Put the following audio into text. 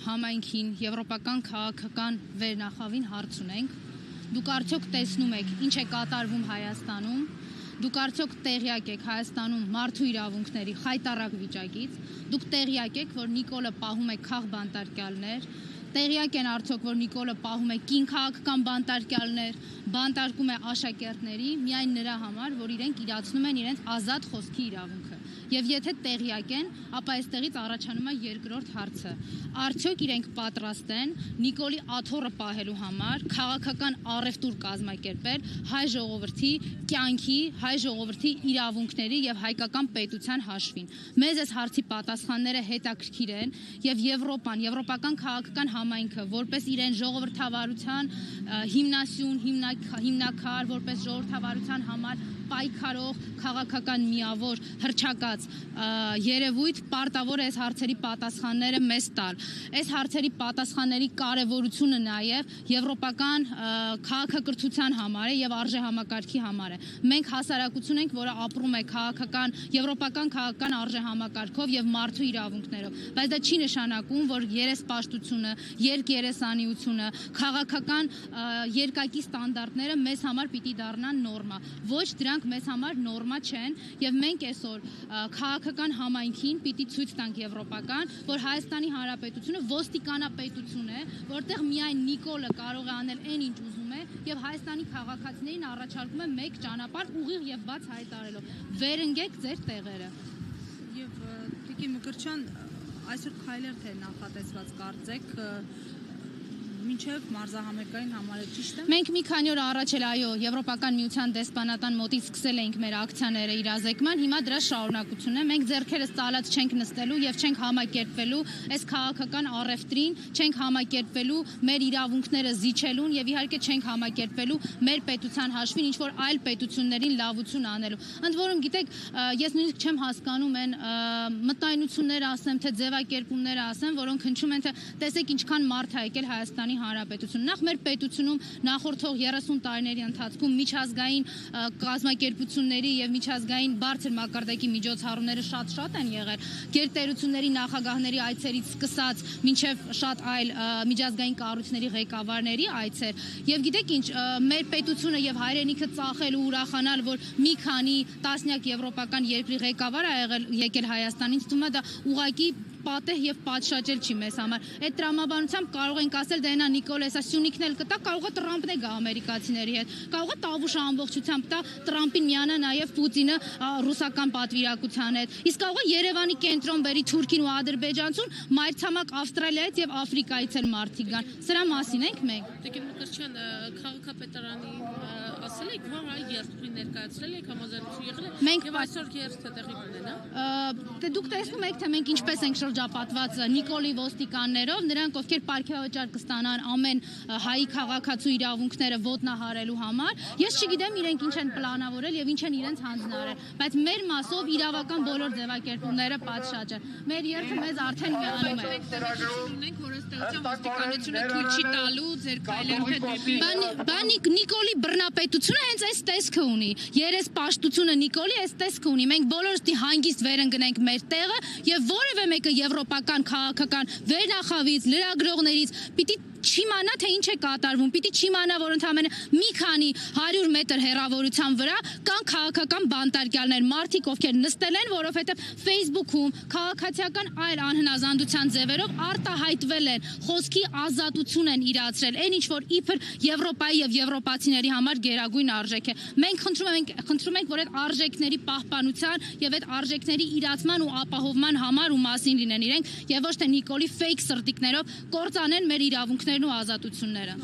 համայնքին, եվրոպական քաղաքական վերնախավին հարց ունենք։ Դուք արդյոք տեսնում եք ինչ է կատարվում Հայաստանում, դուք արդյոք տեղյակ եք Հայաստանում մարդու իրավունքների խայտառակ վիճակից, դուք տեղյակ եք, որ Նիկոլը պահում է քաղբանտարկյալներ, տեղյակ են արդյոք, որ Նիկոլը պահում է կին քաղաքական բանտարկյալներ, բանտարկում է աշակերտների միայն նրա համար, որ իրենք իրացնում են իրենց ազատ խոսքի իրավունքը։ Եվ եթե տեղյակ են, ապա այստեղից առաջանում է երկրորդ հարցը. արդյոք իրենք պատրաստ են Նիկոլի աթոռը պահելու համար քաղաքական առևտուր կազմակերպել հայ ժողովրդի կյանքի, հայ ժողովրդի իրավունքների եւ հայկական պետության հաշվին։ Մեզ այս հարցի պատասխանները հետաքրքիր են եւ Եվրոպան, եվրոպական քաղաքական համայնքը, որպես իրեն ժողովրդավարության հիմնասյուն, հիմնակար, որպես ժողովրդավարության համար պայքարող քաղաքական միավոր հռչակած երևույթ պարտավոր է այս հարցերի պատասխանները մեզ տալ։ Այս հարցերի պատասխանների կարևորությունը նաև եվրոպական քաղաքակրթության համար է եւ արժեհամակարգի համար է։ Մենք հասարակություն ենք, որը ապրում է եվրոպական քաղաքական արժեհամակարգով եւ մարդու իրավունքներով, բայց դա չի նշանակում, որ երեսպաշտությունը, երկերեսանիությունը, քաղաքական երկակի ստանդարտները մեզ համար պիտի դառնան նորմա։ Ոչ, դրանք մեզ համար նորմա չեն եւ մենք այսօր քաղաքական համայնքին պիտի ցույց տանք եվրոպական, որ Հայաստանի Հանրապետությունը ոստիկանապետություն է, որտեղ միայն Նիկոլը կարող է անել այն ինչ ուզում է եւ Հայաստանի քաղաքացիներին առաջարկում է մեկ ճանապարհ ուղիղ եւ բաց հայտարարելով։ Վերընկեք ձեր տեղերը։ Եվ Տիկին Մկրտչյան, այսօր քայլեր թե նախատեսված կարծեք մինչև մարզահամերգային համարը ճիշտ է։ Մենք մի քանի օր առաջ էլ այո, Եվրոպական միության դեսպանատան մոտից սկսել էինք մեր ակցիաները իրազեկման, հիմա դրա շարունակությունն է։ Մենք ձեռքերս ծալած չենք նստելու եւ չենք համակերպվելու այս քաղաքական առևտրին, չենք համակերպվելու մեր իրավունքները զիջելուն եւ իհարկե չենք համակերպվելու մեր պետության հաշվին ինչ որ այլ պետություններին լավություն անելու։ Ընդ որում, գիտեք, ես նույնիսկ չեմ հասկանում այն մտայնությունները ասեմ, թե ձևակերպումները ասեմ, որոնք հնչում են, թե տեսեք ինչքան մարդ է եկել Հայաստանի Հանրապետություն։ Նախ մեր պետությունում նախորդող 30 տարիների ընթացքում միջազգային կազմակերպությունների եւ միջազգային բարձր մակարդակի միջոցառումները շատ են եղել։ Գերտերությունների նախագահների այցերից սկսած մինչեւ շատ այլ միջազգային կառույցների ղեկավարների այցեր։ Եվ գիտեք ինչ, մեր պետությունը եւ հայրենիքը ծախել ու ուրախանալ, որ մի քանի տասնյակ եվրոպական երկրի ղեկավար ա եկել Հայաստանից, թվում է դա ուղղակի պատեհ եւ պատշաճել չի մեզ համար։ Այդ տրամաբանությամբ կարող ենք ասել, դե նա Նիկոլը հեսա Սյունիքն էլ կտա, կարող է Տրամպն է գա ամերիկացիների հետ, կարող է Տավուշը ամբողջությամբ տա Տրամպին միանա նաեւ Պուտինը ռուսական պատվիրակության հետ։ Իսկ կարող է Երևանի կենտրոն բերի Թուրքին ու Ադրբեջանցուն, մայրցամաք Ավստրալիայից եւ Աֆրիկայից էլ մարդիկ գան։ Սրա մասին ենք մենք։ Տիկին Մկրտչյան, քաղաքապետարանի ասել եք, որ այ երթուղի ներկայացրել եք, համաձայնություն եղել է։ Մենք եւ այսօր երթը տեղի կունենա։ Դե դուք տեսնում եք, թե մենք ինչպես ենք շրջապատված Նիկոլի ոստիկաններով, նրանք ովքեր պարգևաճար կստանան ամեն հայի քաղաքացու իրավունքները ոտնահարելու համար։ Ես չգիտեմ իրենք ինչ են պլանավորել եւ ինչ են իրենց հանձնարարել, բայց մեր մասով իրավական բոլոր ձևակերպումները պատշաճ են։ Մեր երթը մեզ արդեն միանում է։ Ունենք, որ ըստեղության ոստիկանությունը թույլ չի տալու ձեր քայլերը դեպի Նիկոլի բռնապետությունը հենց այս տեսքը ունի։ Երեսպաշտությունը Նիկոլի այս տեսքը ունի։ Մենք բոլորս հանգիստ վերընկնենք մեր տեղը եւ որևէ մեկը եվրոպական քաղաքական վերնախավից, լրագրողներից պիտի չիմանա, թե ինչ է կատարվում, պիտի չիմանա, որ ընդամենը մի քանի 100 մետր հեռավորության վրա կան քաղաքական բանտարկյալներ, մարդիկ, ովքեր նստել են, որովհետև Facebook-ում քաղաքացիական այլ անհնազանդության ձևերով արտահայտվել են, խոսքի ազատություն են իրացրել, այն ինչ որ իբր Եվրոպայի եւ եվրոպացիների համար գերագույն արժեք է։ Մենք խնդրում ենք, որ այդ արժեքների պահպանության եւ այդ արժեքների իրացման ու ապահովման համար ու մասին լինեն իրենք եւ ոչ թե Նիկոլի ֆեյք սրտիկներով կործանեն մեր իրավունքներն ու ազատությունները։